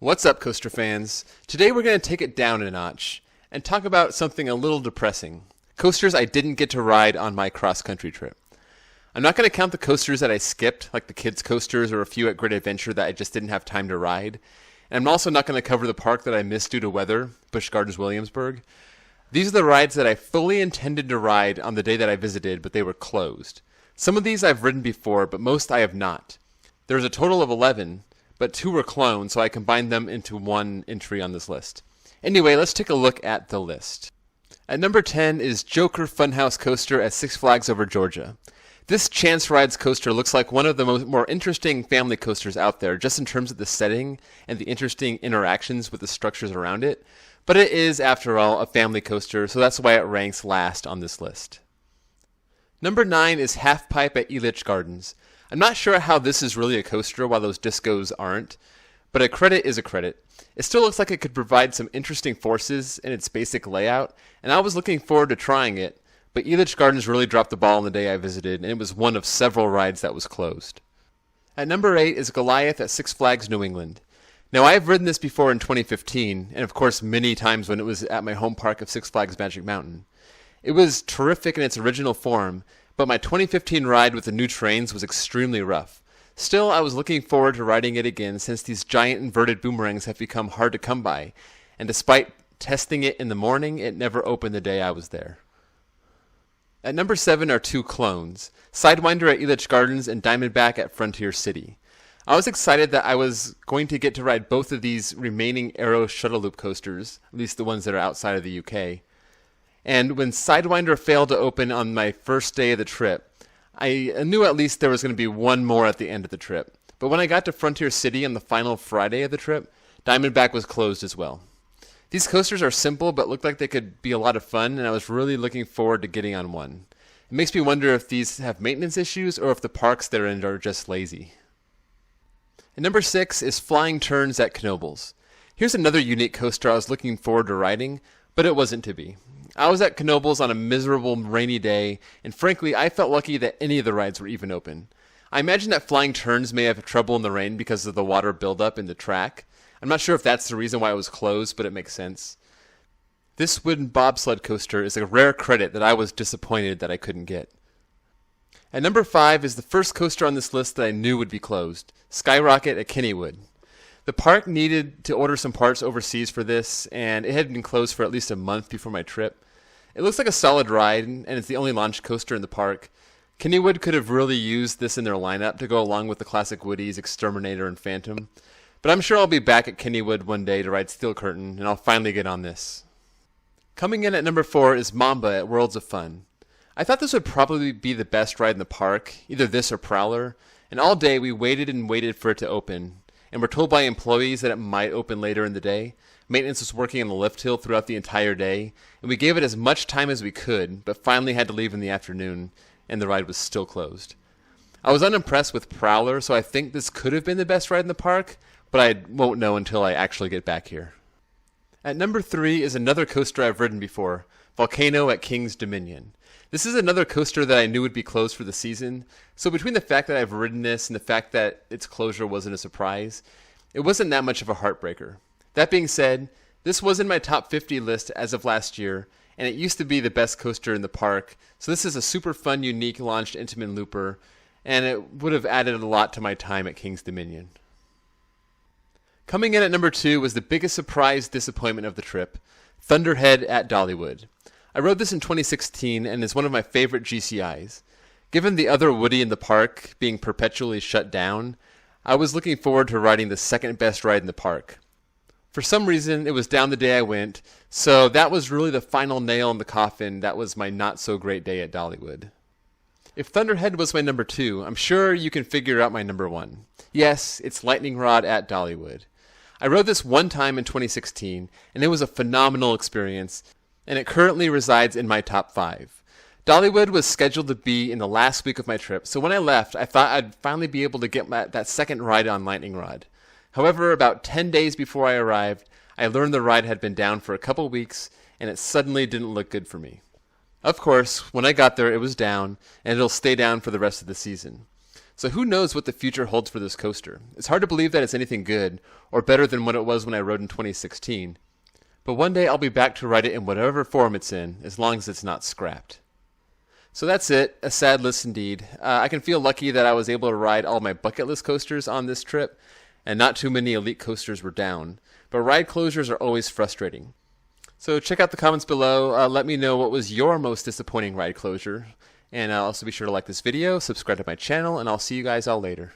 What's up, coaster fans? Today we're going to take it down a notch and talk about something a little depressing. Coasters I didn't get to ride on my cross-country trip. I'm not going to count the coasters that I skipped, like the kids' coasters or a few at Great Adventure that I just didn't have time to ride. And I'm also not going to cover the park that I missed due to weather, Busch Gardens Williamsburg. These are the rides that I fully intended to ride on the day that I visited, but they were closed. Some of these I've ridden before, but most I have not. There's a total of 11, but 2 were clones, so I combined them into one entry on this list. Anyway, let's take a look at the list. At number 10 is Joker Funhouse Coaster at Six Flags Over Georgia. This Chance Rides coaster looks like one of the more interesting family coasters out there, just in terms of the setting and the interesting interactions with the structures around it. But it is, after all, a family coaster, so that's why it ranks last on this list. Number 9 is Half Pipe at Elitch Gardens. I'm not sure how this is really a coaster while those discos aren't, but a credit is a credit. It still looks like it could provide some interesting forces in its basic layout, and I was looking forward to trying it, but Elitch Gardens really dropped the ball on the day I visited, and it was one of several rides that was closed. At number 8 is Goliath at Six Flags New England. Now, I have ridden this before in 2015, and of course many times when it was at my home park of Six Flags Magic Mountain. It was terrific in its original form, but my 2015 ride with the new trains was extremely rough. Still, I was looking forward to riding it again since these giant inverted boomerangs have become hard to come by, and despite testing it in the morning, it never opened the day I was there. At number 7 are 2 clones, Sidewinder at Elitch Gardens and Diamondback at Frontier City. I was excited that I was going to get to ride both of these remaining Aero Shuttle Loop coasters, at least the ones that are outside of the UK. And when Sidewinder failed to open on my first day of the trip, I knew at least there was going to be one more at the end of the trip. But when I got to Frontier City on the final Friday of the trip, Diamondback was closed as well. These coasters are simple but look like they could be a lot of fun, and I was really looking forward to getting on one. It makes me wonder if these have maintenance issues or if the parks they're in are just lazy. And number 6 is Flying Turns at Knoebels. Here's another unique coaster I was looking forward to riding, but it wasn't to be. I was at Knoebels on a miserable rainy day, and frankly, I felt lucky that any of the rides were even open. I imagine that Flying Turns may have trouble in the rain because of the water buildup in the track. I'm not sure if that's the reason why it was closed, but it makes sense. This wooden bobsled coaster is a rare credit that I was disappointed that I couldn't get. At number 5 is the first coaster on this list that I knew would be closed, Skyrocket at Kennywood. The park needed to order some parts overseas for this, and it had been closed for at least a month before my trip. It looks like a solid ride, and it's the only launch coaster in the park. Kennywood could have really used this in their lineup to go along with the classic Woodies, Exterminator, and Phantom. But I'm sure I'll be back at Kennywood one day to ride Steel Curtain, and I'll finally get on this. Coming in at number 4 is Mamba at Worlds of Fun. I thought this would probably be the best ride in the park, either this or Prowler, and all day we waited and waited for it to open, and were told by employees that it might open later in the day. Maintenance was working on the lift hill throughout the entire day, and we gave it as much time as we could, but finally had to leave in the afternoon, and the ride was still closed. I was unimpressed with Prowler, so I think this could have been the best ride in the park, but I won't know until I actually get back here. At number 3 is another coaster I've ridden before, Volcano at King's Dominion. This is another coaster that I knew would be closed for the season, so between the fact that I've ridden this and the fact that its closure wasn't a surprise, it wasn't that much of a heartbreaker. That being said, this was in my top 50 list as of last year, and it used to be the best coaster in the park, so this is a super fun, unique launched Intamin looper, and it would have added a lot to my time at King's Dominion. Coming in at number 2 was the biggest surprise disappointment of the trip, Thunderhead at Dollywood. I rode this in 2016 and is one of my favorite GCIs. Given the other Woody in the park being perpetually shut down, I was looking forward to riding the second best ride in the park. For some reason, it was down the day I went, so that was really the final nail in the coffin. That was my not-so-great day at Dollywood. If Thunderhead was my number 2, I'm sure you can figure out my number 1. Yes, it's Lightning Rod at Dollywood. I rode this one time in 2016, and it was a phenomenal experience, and it currently resides in my top 5. Dollywood was scheduled to be in the last week of my trip, so when I left, I thought I'd finally be able to get that second ride on Lightning Rod. However, about 10 days before I arrived, I learned the ride had been down for a couple weeks, and it suddenly didn't look good for me. Of course, when I got there, it was down, and it'll stay down for the rest of the season. So who knows what the future holds for this coaster? It's hard to believe that it's anything good, or better than what it was when I rode in 2016. But one day I'll be back to ride it in whatever form it's in, as long as it's not scrapped. So that's it, a sad list indeed. I can feel lucky that I was able to ride all my bucket list coasters on this trip, and not too many elite coasters were down. But ride closures are always frustrating. So check out the comments below, let me know what was your most disappointing ride closure. And also be sure to like this video, subscribe to my channel, and I'll see you guys all later.